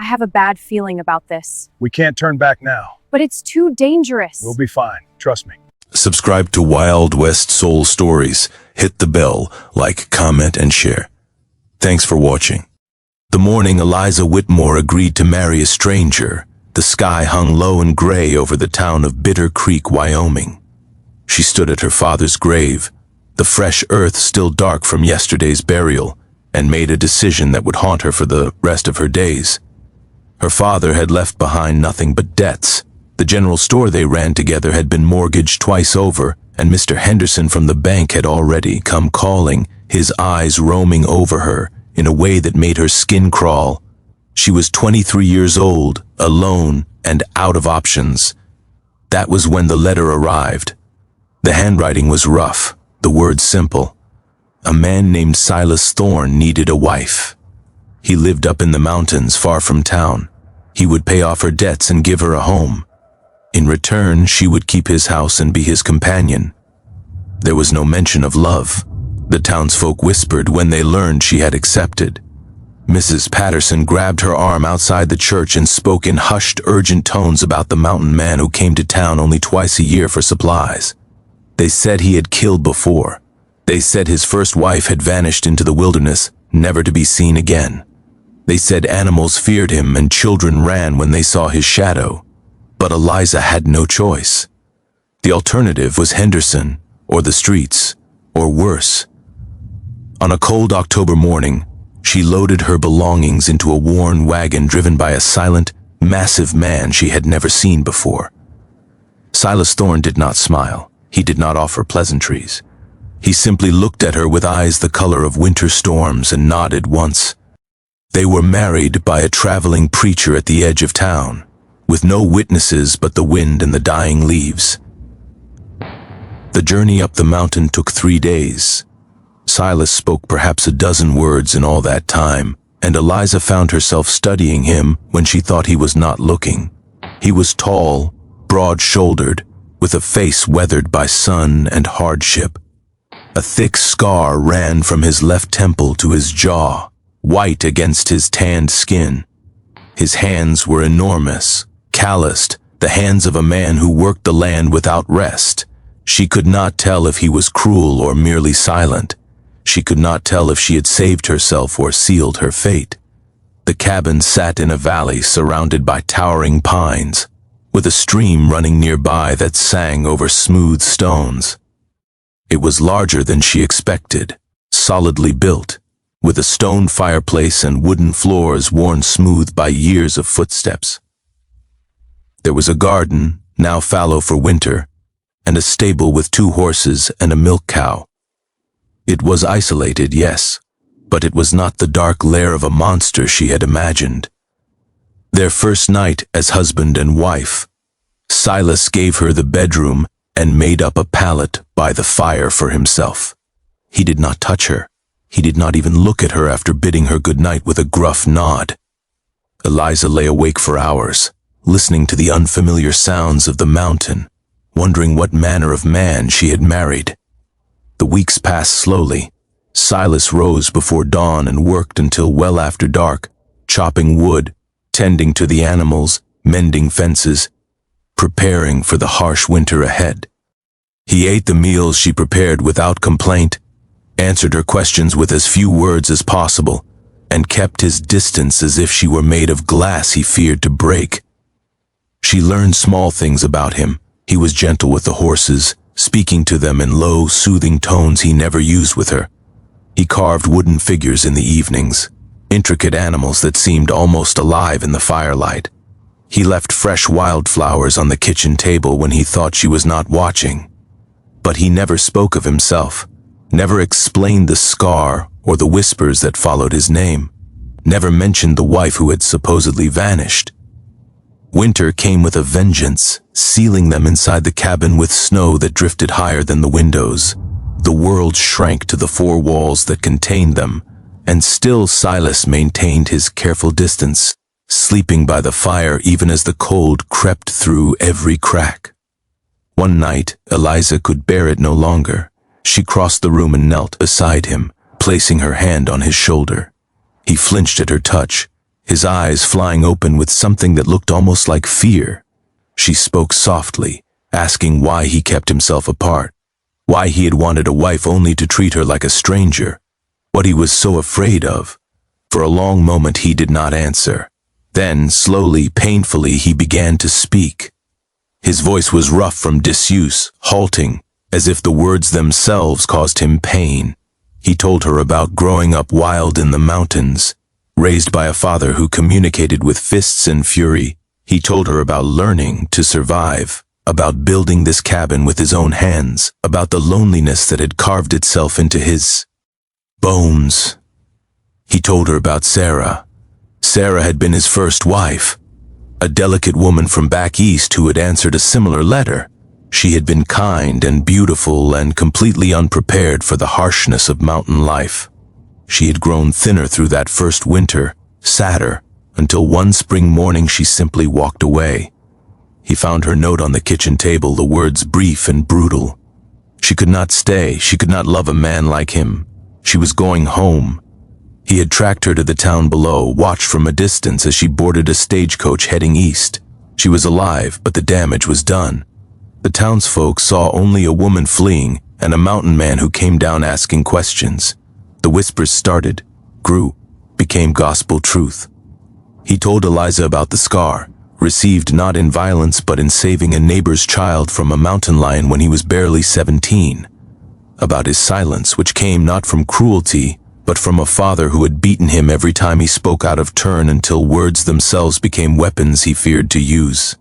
I have a bad feeling about this. We can't turn back now. But it's too dangerous. We'll be fine. Trust me. Subscribe to Wild West Soul Stories. Hit the bell, like, comment, and share. Thanks for watching. The morning Eliza Whitmore agreed to marry a stranger, the sky hung low and gray over the town of Bitter Creek, Wyoming. She stood at her father's grave, the fresh earth still dark from yesterday's burial, and made a decision that would haunt her for the rest of her days. Her father had left behind nothing but debts. The general store they ran together had been mortgaged twice over, and Mr. Henderson from the bank had already come calling, his eyes roaming over her in a way that made her skin crawl. She was 23 years old, alone, and out of options. That was when the letter arrived. The handwriting was rough, the words simple. A man named Silas Thorne needed a wife. He lived up in the mountains far from town. He would pay off her debts and give her a home. In return, she would keep his house and be his companion. There was no mention of love. The townsfolk whispered when they learned she had accepted. Mrs. Patterson grabbed her arm outside the church and spoke in hushed, urgent tones about the mountain man who came to town only twice a year for supplies. They said he had killed before. They said his first wife had vanished into the wilderness, never to be seen again. They said animals feared him and children ran when they saw his shadow. But Eliza had no choice. The alternative was Henderson, or the streets, or worse. On a cold October morning, she loaded her belongings into a worn wagon driven by a silent, massive man she had never seen before. Silas Thorne did not smile. He did not offer pleasantries. He simply looked at her with eyes the color of winter storms and nodded once. They were married by a traveling preacher at the edge of town, with no witnesses but the wind and the dying leaves. The journey up the mountain took 3 days. Silas spoke perhaps a dozen words in all that time, and Eliza found herself studying him when she thought he was not looking. He was tall, broad-shouldered, with a face weathered by sun and hardship. A thick scar ran from his left temple to his jaw, white against his tanned skin. His hands were enormous, calloused, the hands of a man who worked the land without rest. She could not tell if he was cruel or merely silent. She could not tell if she had saved herself or sealed her fate. The cabin sat in a valley surrounded by towering pines, with a stream running nearby that sang over smooth stones. It was larger than she expected, solidly built, with a stone fireplace and wooden floors worn smooth by years of footsteps. There was a garden, now fallow for winter, and a stable with 2 horses and a milk cow. It was isolated, yes, but it was not the dark lair of a monster she had imagined. Their first night as husband and wife, Silas gave her the bedroom and made up a pallet by the fire for himself. He did not touch her. He did not even look at her after bidding her good night with a gruff nod. Eliza lay awake for hours, listening to the unfamiliar sounds of the mountain, wondering what manner of man she had married. The weeks passed slowly. Silas rose before dawn and worked until well after dark, chopping wood, tending to the animals, mending fences, preparing for the harsh winter ahead. He ate the meals she prepared without complaint, answered her questions with as few words as possible, and kept his distance as if she were made of glass he feared to break. She learned small things about him. He was gentle with the horses, speaking to them in low, soothing tones he never used with her. He carved wooden figures in the evenings, intricate animals that seemed almost alive in the firelight. He left fresh wildflowers on the kitchen table when he thought she was not watching. But he never spoke of himself, never explained the scar or the whispers that followed his name, never mentioned the wife who had supposedly vanished. Winter came with a vengeance, sealing them inside the cabin with snow that drifted higher than the windows. The world shrank to the 4 walls that contained them, and still Silas maintained his careful distance, sleeping by the fire even as the cold crept through every crack. One night, Eliza could bear it no longer. She crossed the room and knelt beside him, placing her hand on his shoulder. He flinched at her touch, his eyes flying open with something that looked almost like fear. She spoke softly, asking why he kept himself apart, why he had wanted a wife only to treat her like a stranger, what he was so afraid of. For a long moment he did not answer. Then, slowly, painfully, he began to speak. His voice was rough from disuse, halting, as if the words themselves caused him pain. He told her about growing up wild in the mountains, raised by a father who communicated with fists and fury. He told her about learning to survive, about building this cabin with his own hands, about the loneliness that had carved itself into his bones. He told her about Sarah. Sarah had been his first wife, a delicate woman from back east who had answered a similar letter. She had been kind and beautiful and completely unprepared for the harshness of mountain life. She had grown thinner through that first winter, sadder, until one spring morning she simply walked away. He found her note on the kitchen table, the words brief and brutal. She could not stay, she could not love a man like him. She was going home. He had tracked her to the town below, watched from a distance as she boarded a stagecoach heading east. She was alive, but the damage was done. The townsfolk saw only a woman fleeing and a mountain man who came down asking questions. The whispers started, grew, became gospel truth. He told Eliza about the scar, received not in violence but in saving a neighbor's child from a mountain lion when he was barely 17. About his silence, which came not from cruelty, but from a father who had beaten him every time he spoke out of turn until words themselves became weapons he feared to use.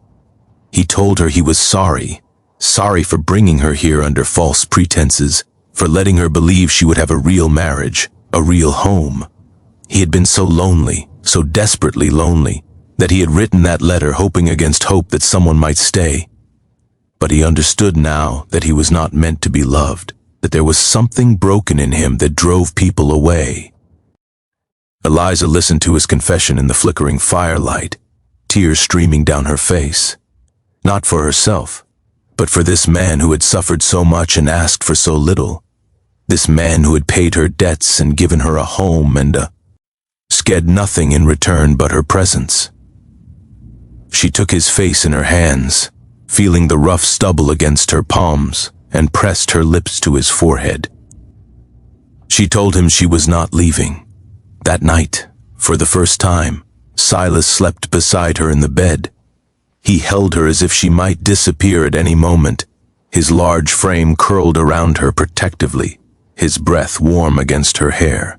He told her he was sorry for bringing her here under false pretenses, for letting her believe she would have a real marriage, a real home. He had been so lonely, so desperately lonely, that he had written that letter hoping against hope that someone might stay. But he understood now that he was not meant to be loved, that there was something broken in him that drove people away. Eliza listened to his confession in the flickering firelight, tears streaming down her face. Not for herself, but for this man who had suffered so much and asked for so little. This man who had paid her debts and given her a home and sched nothing in return but her presence. She took his face in her hands, feeling the rough stubble against her palms, and pressed her lips to his forehead. She told him she was not leaving. That night, for the first time, Silas slept beside her in the bed. He held her as if she might disappear at any moment, his large frame curled around her protectively, his breath warm against her hair.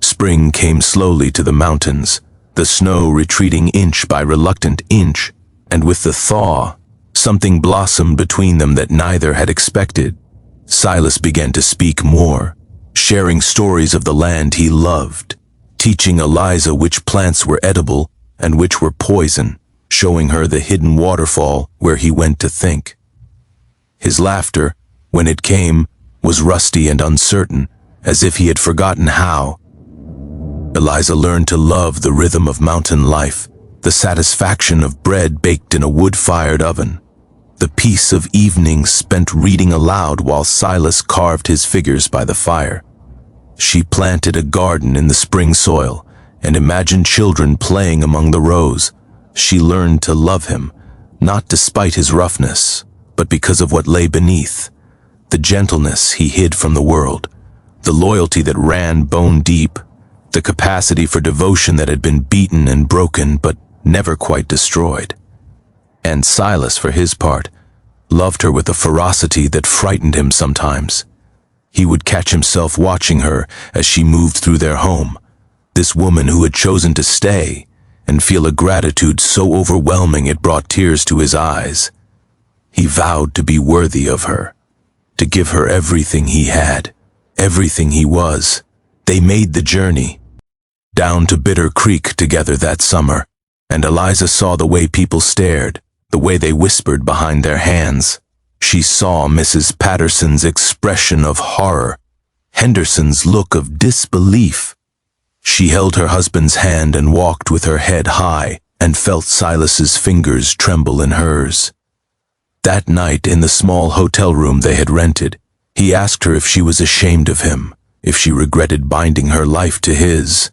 Spring came slowly to the mountains, the snow retreating inch by reluctant inch, and with the thaw, something blossomed between them that neither had expected. Silas began to speak more, sharing stories of the land he loved, teaching Eliza which plants were edible and which were poison, showing her the hidden waterfall where he went to think. His laughter, when it came, was rusty and uncertain, as if he had forgotten how. Eliza learned to love the rhythm of mountain life, the satisfaction of bread baked in a wood-fired oven, the peace of evenings spent reading aloud while Silas carved his figures by the fire. She planted a garden in the spring soil and imagined children playing among the rows. She learned to love him, not despite his roughness, but because of what lay beneath, the gentleness he hid from the world, the loyalty that ran bone deep, the capacity for devotion that had been beaten and broken but never quite destroyed. And Silas, for his part, loved her with a ferocity that frightened him sometimes. He would catch himself watching her as she moved through their home, this woman who had chosen to stay, and feel a gratitude so overwhelming it brought tears to his eyes. He vowed to be worthy of her, to give her everything he had, everything he was. They made the journey down to Bitter Creek together that summer, and Eliza saw the way people stared, the way they whispered behind their hands. She saw Mrs. Patterson's expression of horror, Henderson's look of disbelief. She held her husband's hand and walked with her head high and felt Silas's fingers tremble in hers. That night in the small hotel room they had rented, he asked her if she was ashamed of him, if she regretted binding her life to his.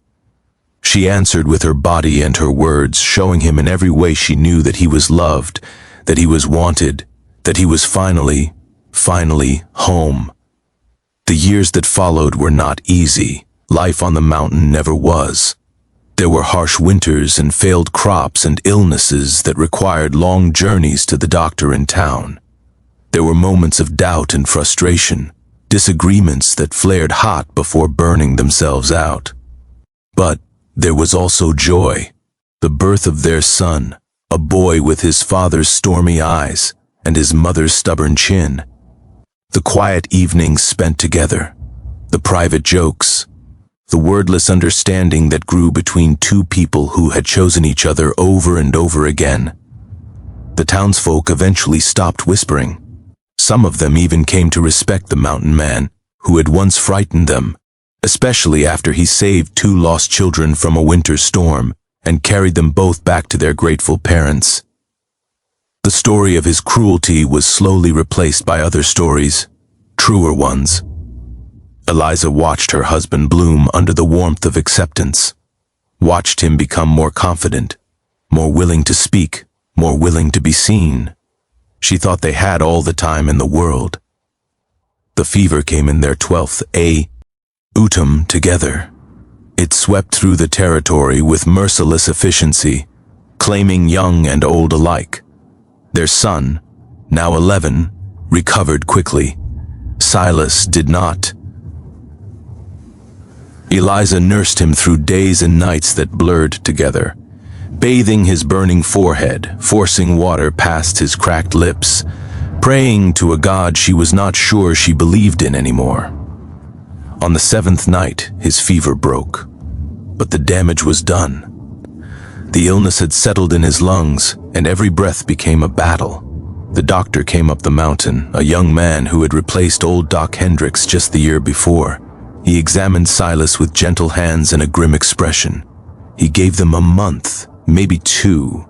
She answered with her body and her words, showing him in every way she knew that he was loved, that he was wanted, that he was finally home. The years that followed were not easy. Life on the mountain never was. There were harsh winters and failed crops and illnesses that required long journeys to the doctor in town. There were moments of doubt and frustration, disagreements that flared hot before burning themselves out. But there was also joy, the birth of their son, a boy with his father's stormy eyes and his mother's stubborn chin. The quiet evenings spent together, the private jokes, the wordless understanding that grew between two people who had chosen each other over and over again. The townsfolk eventually stopped whispering. Some of them even came to respect the mountain man who had once frightened them, especially after he saved two lost children from a winter storm and carried them both back to their grateful parents. The story of his cruelty was slowly replaced by other stories, truer ones. Eliza watched her husband bloom under the warmth of acceptance, watched him become more confident, more willing to speak, more willing to be seen. She thought they had all the time in the world. The fever came in their 12th autumn together. It swept through the territory with merciless efficiency, claiming young and old alike. Their son, now 11, recovered quickly. Silas did not. Eliza nursed him through days and nights that blurred together, bathing his burning forehead, forcing water past his cracked lips, praying to a God she was not sure she believed in anymore. On the 7th night, his fever broke, but the damage was done. The illness had settled in his lungs, and every breath became a battle. The doctor came up the mountain, a young man who had replaced old Doc Hendricks just the year before. He examined Silas with gentle hands and a grim expression. He gave them a month, maybe 2.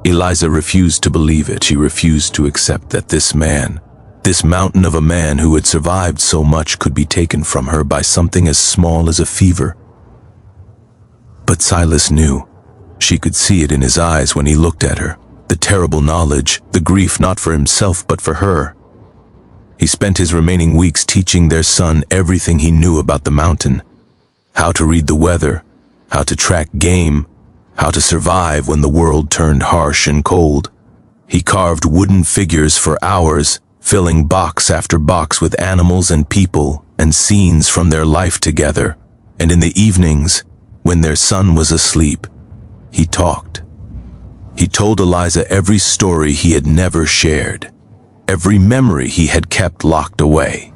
Eliza refused to believe it. She refused to accept that this man, this mountain of a man who had survived so much, could be taken from her by something as small as a fever. But Silas knew. She could see it in his eyes when he looked at her. The terrible knowledge, the grief not for himself but for her. He spent his remaining weeks teaching their son everything he knew about the mountain. How to read the weather, how to track game, how to survive when the world turned harsh and cold. He carved wooden figures for hours, filling box after box with animals and people and scenes from their life together. And in the evenings, when their son was asleep, he talked. He told Eliza every story he had never shared, every memory he had kept locked away.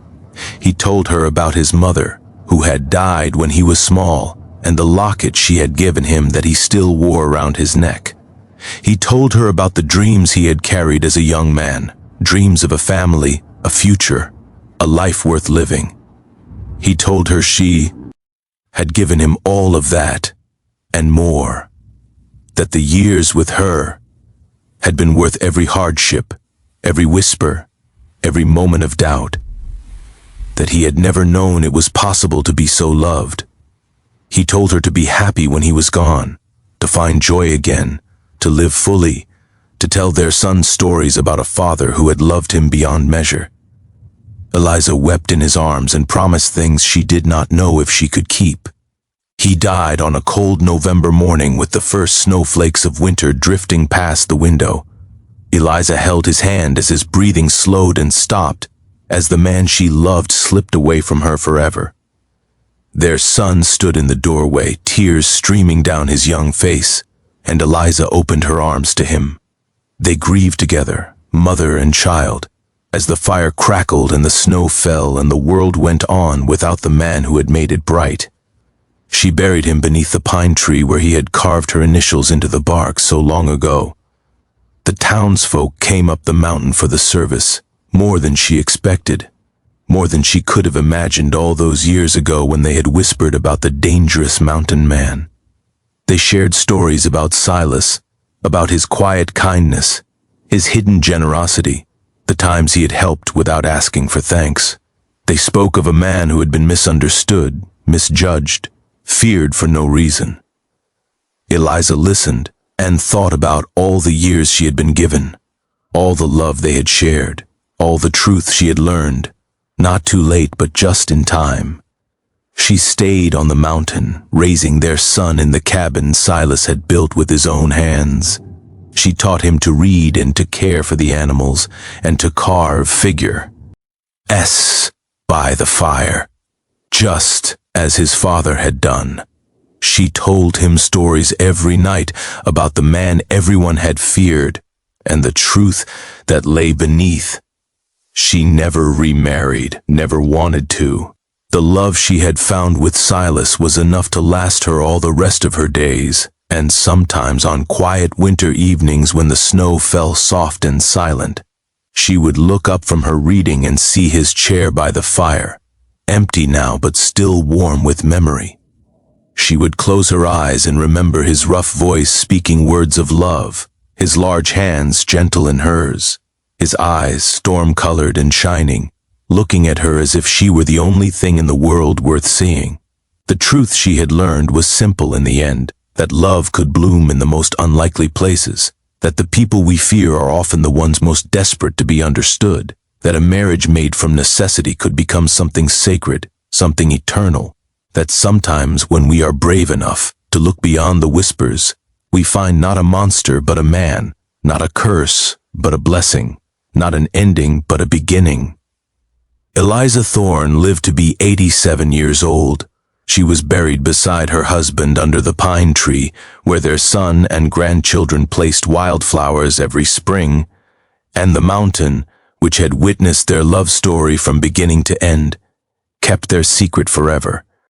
He told her about his mother, who had died when he was small, and the locket she had given him that he still wore around his neck. He told her about the dreams he had carried as a young man, dreams of a family, a future, a life worth living. He told her she had given him all of that, and more. That the years with her had been worth every hardship, every whisper, every moment of doubt. That he had never known it was possible to be so loved. He told her to be happy when he was gone, to find joy again, to live fully, to tell their son stories about a father who had loved him beyond measure. Eliza wept in his arms and promised things she did not know if she could keep. He died on a cold November morning with the first snowflakes of winter drifting past the window. Eliza held his hand as his breathing slowed and stopped, as the man she loved slipped away from her forever. Their son stood in the doorway, tears streaming down his young face, and Eliza opened her arms to him. They grieved together, mother and child, as the fire crackled and the snow fell and the world went on without the man who had made it bright. She buried him beneath the pine tree where he had carved her initials into the bark so long ago. The townsfolk came up the mountain for the service, more than she expected, more than she could have imagined all those years ago when they had whispered about the dangerous mountain man. They shared stories about Silas, about his quiet kindness, his hidden generosity, the times he had helped without asking for thanks. They spoke of a man who had been misunderstood, misjudged, feared for no reason. Eliza listened and thought about all the years she had been given, all the love they had shared, all the truth she had learned, not too late but just in time. She stayed on the mountain, raising their son in the cabin Silas had built with his own hands. She taught him to read and to care for the animals and to carve figure S by the fire, just as his father had done. She told him stories every night about the man everyone had feared and the truth that lay beneath. She never remarried, never wanted to. The love she had found with Silas was enough to last her all the rest of her days, and sometimes on quiet winter evenings when the snow fell soft and silent, she would look up from her reading and see his chair by the fire, empty now but still warm with memory. She would close her eyes and remember his rough voice speaking words of love, his large hands gentle in hers, his eyes storm-colored and shining, looking at her as if she were the only thing in the world worth seeing. The truth she had learned was simple in the end, that love could bloom in the most unlikely places, that the people we fear are often the ones most desperate to be understood, that a marriage made from necessity could become something sacred, something eternal, that sometimes when we are brave enough to look beyond the whispers, we find not a monster but a man, not a curse but a blessing, not an ending but a beginning. Eliza Thorne lived to be 87 years old. She was buried beside her husband under the pine tree, where their son and grandchildren placed wildflowers every spring, and the mountain, which had witnessed their love story from beginning to end, kept their secret forever.